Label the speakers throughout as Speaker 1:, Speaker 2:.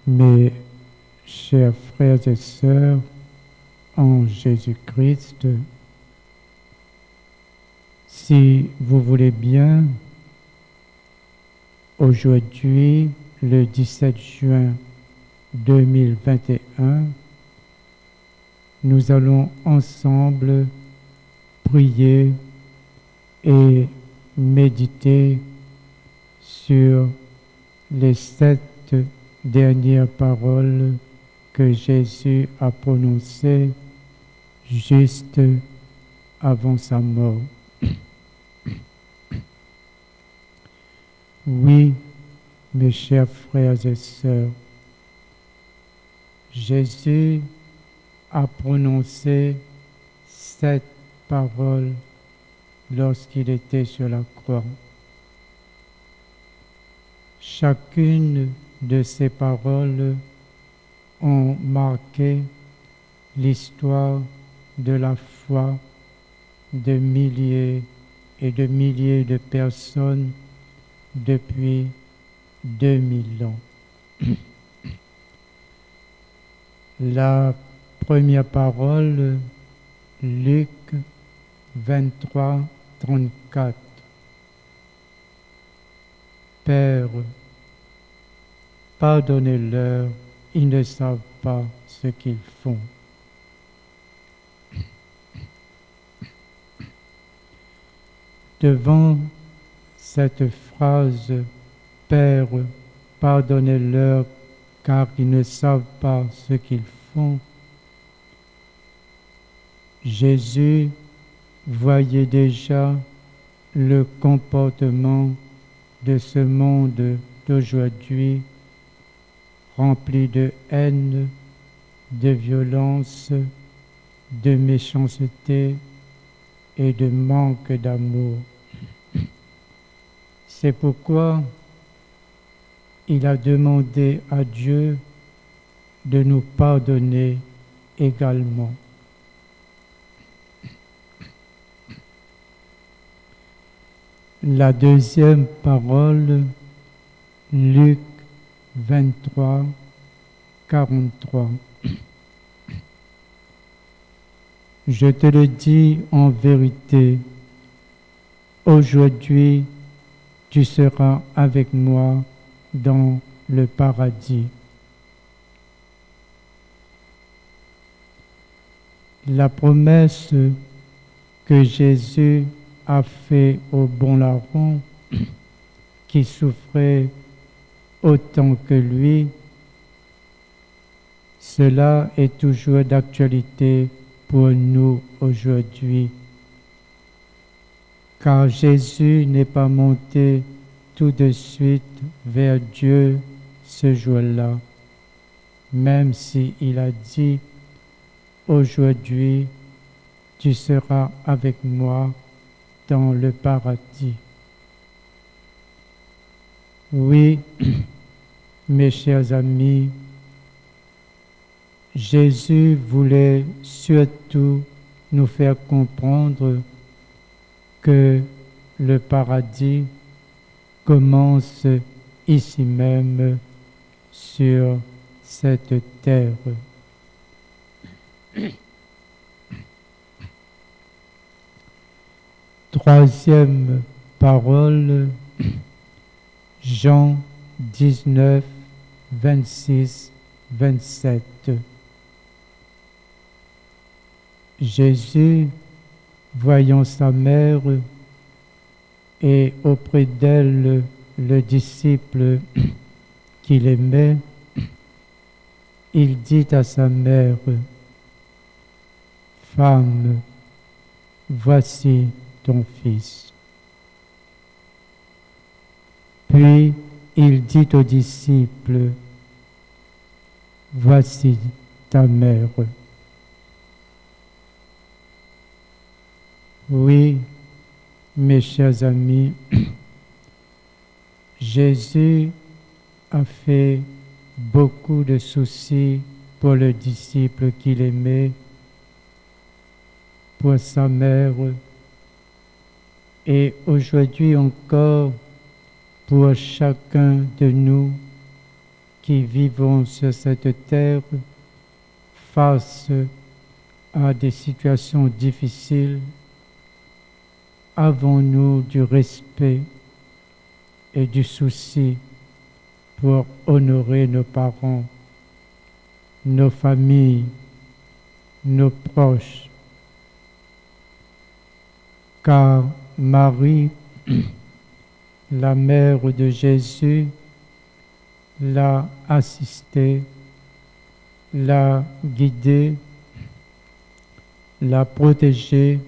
Speaker 1: Mes chers frères et sœurs en Jésus-Christ, si vous voulez bien, aujourd'hui, le 17 juin 2021, nous allons ensemble prier et méditer sur les 7 dernières paroles que Jésus a prononcées juste avant sa mort. Oui, mes chers frères et sœurs, Jésus a prononcé 7 paroles lorsqu'il était sur la croix. Chacune de ces paroles ont marqué l'histoire de la foi de milliers et de milliers de personnes depuis 2000 ans. La première parole, Luc 23, 34. Père, pardonnez-leur, ils ne savent pas ce qu'ils font. Devant cette phrase, Père, pardonnez-leur, car ils ne savent pas ce qu'ils font, Jésus voyait déjà le comportement de ce monde d'aujourd'hui, rempli de haine, de violence, de méchanceté et de manque d'amour. C'est pourquoi il a demandé à Dieu de nous pardonner également. La deuxième parole, Luc 23, 43. Je te le dis en vérité, aujourd'hui tu seras avec moi dans le paradis. La promesse que Jésus a faite au bon larron, qui souffrait autant que lui, cela est toujours d'actualité pour nous aujourd'hui. Car Jésus n'est pas monté tout de suite vers Dieu ce jour-là, même s'il a dit « Aujourd'hui, tu seras avec moi dans le paradis ». Oui, mes chers amis, Jésus voulait surtout nous faire comprendre que le paradis commence ici même sur cette terre. Troisième parole, Jean 19, 26, 27. Jésus, voyant sa mère et auprès d'elle le disciple qu'il aimait, il dit à sa mère, « Femme, voici ton fils. » Puis il dit au disciple, « Voici ta mère. » Oui, mes chers amis, Jésus a fait beaucoup de soucis pour le disciple qu'il aimait, pour sa mère, et aujourd'hui encore pour chacun de nous qui vivons sur cette terre face à des situations difficiles, avons-nous du respect et du souci pour honorer nos parents, nos familles, nos proches? Car Marie, la mère de Jésus, l'a assisté, l'a guidé, l'a protégé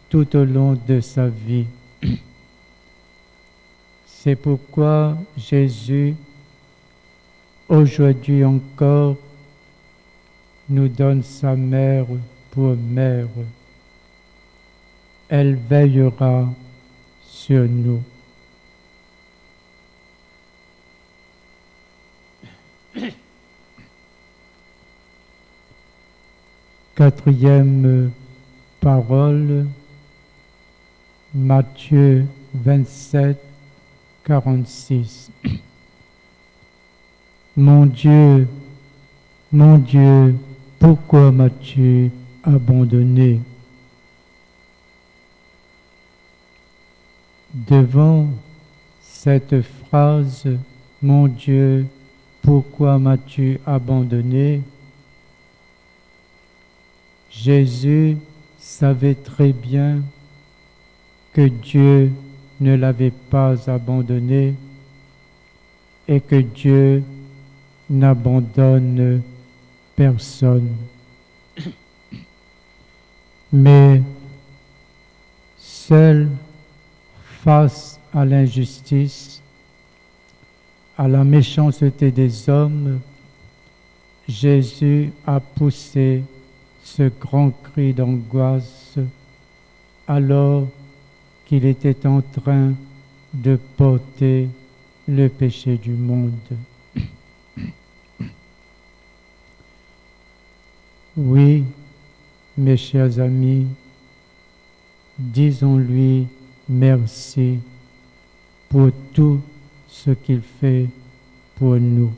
Speaker 1: tout au long de sa vie. C'est pourquoi Jésus, aujourd'hui encore, nous donne sa mère pour mère. Elle veillera sur nous. Quatrième parole, Matthieu 27, 46. Mon Dieu, pourquoi m'as-tu abandonné? Devant cette phrase, mon Dieu, pourquoi m'as-tu abandonné? Jésus savait très bien que Dieu ne l'avait pas abandonné et que Dieu n'abandonne personne. Mais seul face à l'injustice, à la méchanceté des hommes, Jésus a poussé ce grand cri d'angoisse alors qu'il était en train de porter le péché du monde. Oui, mes chers amis, disons-lui merci pour tout ce qu'il fait pour nous.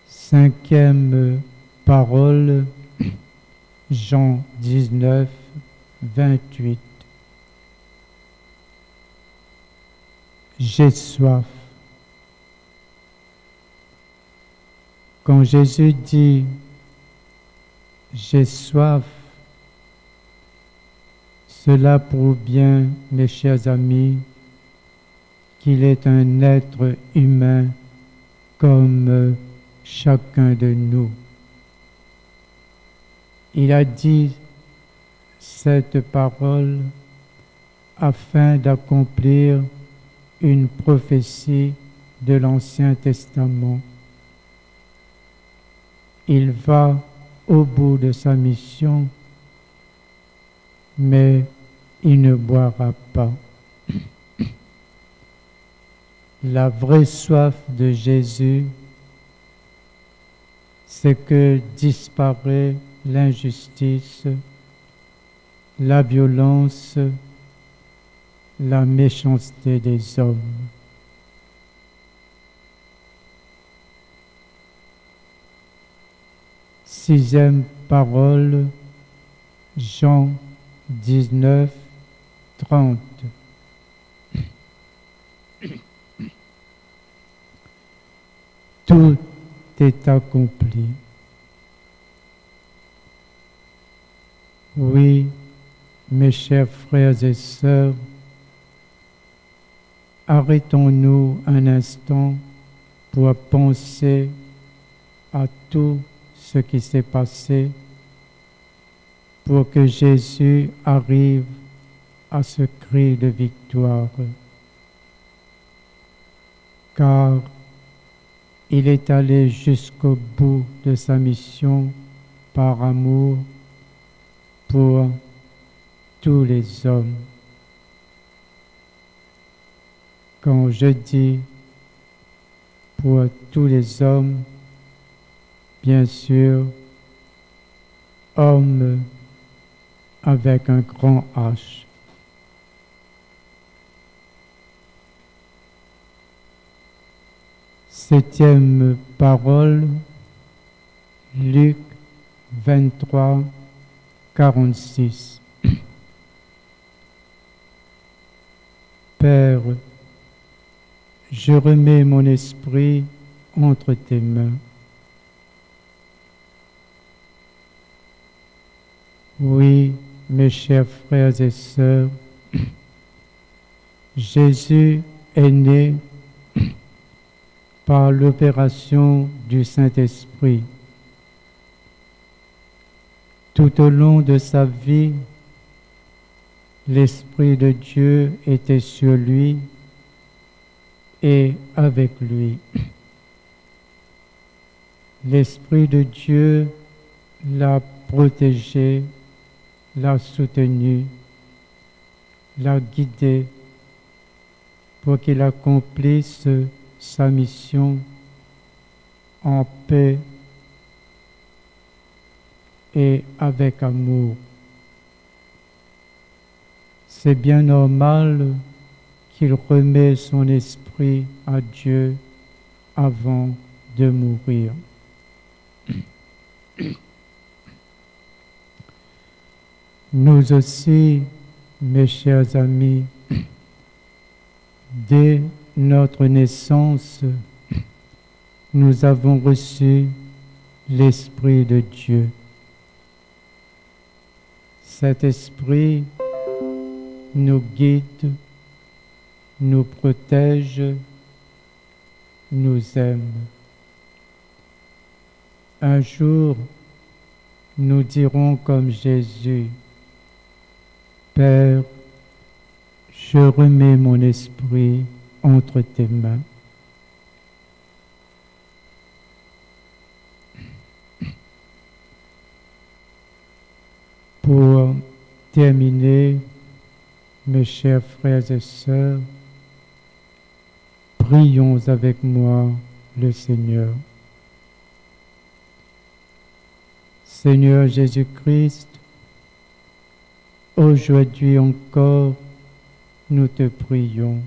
Speaker 1: Cinquième parole, Jean 19, 28. J'ai soif. Quand Jésus dit j'ai soif, cela prouve bien, mes chers amis, qu'il est un être humain comme chacun de nous. Il a dit cette parole afin d'accomplir une prophétie de l'Ancien Testament. Il va au bout de sa mission, mais il ne boira pas. La vraie soif de Jésus, c'est que disparaît l'injustice, la violence, la méchanceté des hommes. Sixième parole, Jean 19, 30. Tout est accompli. Oui, mes chers frères et sœurs, arrêtons-nous un instant pour penser à tout ce qui s'est passé pour que Jésus arrive à ce cri de victoire. Car il est allé jusqu'au bout de sa mission par amour pour tous les hommes. Quand je dis pour tous les hommes, bien sûr, hommes avec un grand H. Septième parole, Luc 23, 46. Père, je remets mon esprit entre tes mains. Oui, mes chers frères et sœurs, Jésus est né par l'opération du Saint-Esprit. Tout au long de sa vie, l'Esprit de Dieu était sur lui et avec lui. L'Esprit de Dieu l'a protégé, l'a soutenu, l'a guidé pour qu'il accomplisse sa mission en paix et avec amour. C'est bien normal qu'il remet son esprit à Dieu avant de mourir. Nous aussi, mes chers amis, dès notre naissance, nous avons reçu l'Esprit de Dieu. Cet Esprit nous guide, nous protège, nous aime. Un jour, nous dirons comme Jésus, Père, je remets mon esprit entre tes mains. Pour terminer, mes chers frères et sœurs, prions avec moi le Seigneur. Seigneur Jésus-Christ, aujourd'hui encore, nous te prions.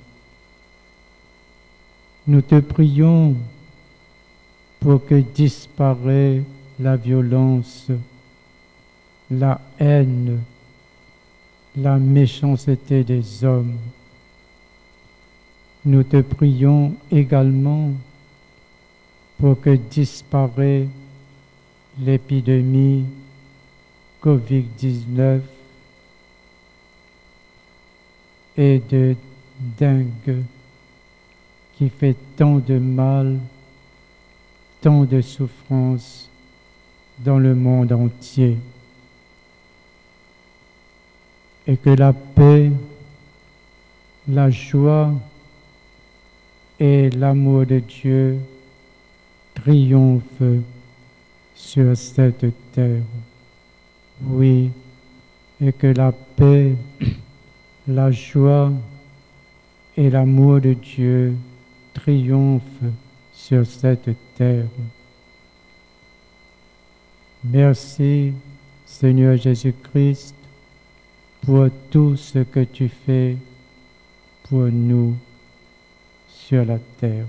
Speaker 1: Nous te prions pour que disparaisse la violence, la haine, la méchanceté des hommes. Nous te prions également pour que disparaisse l'épidémie Covid-19 et de dengue qui fait tant de mal, tant de souffrance dans le monde entier. Et que la paix, la joie et l'amour de Dieu triomphent sur cette terre. Oui, et que la paix, la joie et l'amour de Dieu triomphent sur cette terre. Merci, Seigneur Jésus-Christ, pour tout ce que tu fais pour nous sur la terre.